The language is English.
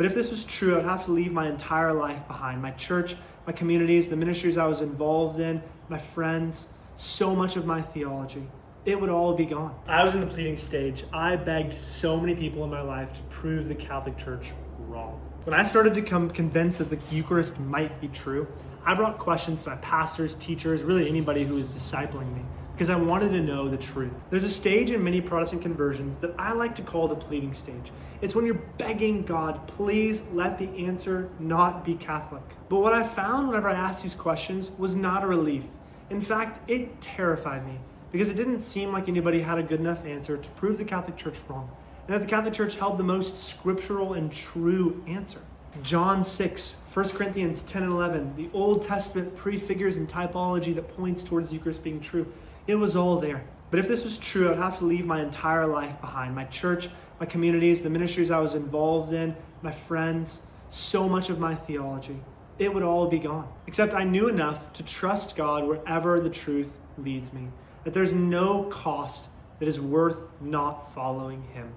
But if this was true, I'd have to leave my entire life behind. My church, my communities, the ministries I was involved in, my friends, so much of my theology. It would all be gone. I was in the pleading stage. I begged so many people in my life to prove the Catholic Church wrong. When I started to become convinced that the Eucharist might be true, I brought questions to my pastors, teachers, really anybody who was discipling me, because I wanted to know the truth. There's a stage in many Protestant conversions that I like to call the pleading stage. It's when you're begging God, please let the answer not be Catholic. But what I found whenever I asked these questions was not a relief. In fact, it terrified me, because it didn't seem like anybody had a good enough answer to prove the Catholic Church wrong, and that the Catholic Church held the most scriptural and true answer. John 6, 1 Corinthians 10 and 11, the Old Testament prefigures and typology that points towards the Eucharist being true. It was all there. But if this was true, I'd have to leave my entire life behind. My church, my communities, the ministries I was involved in, my friends, so much of my theology. It would all be gone. Except I knew enough to trust God wherever the truth leads me. That there's no cost that is worth not following Him.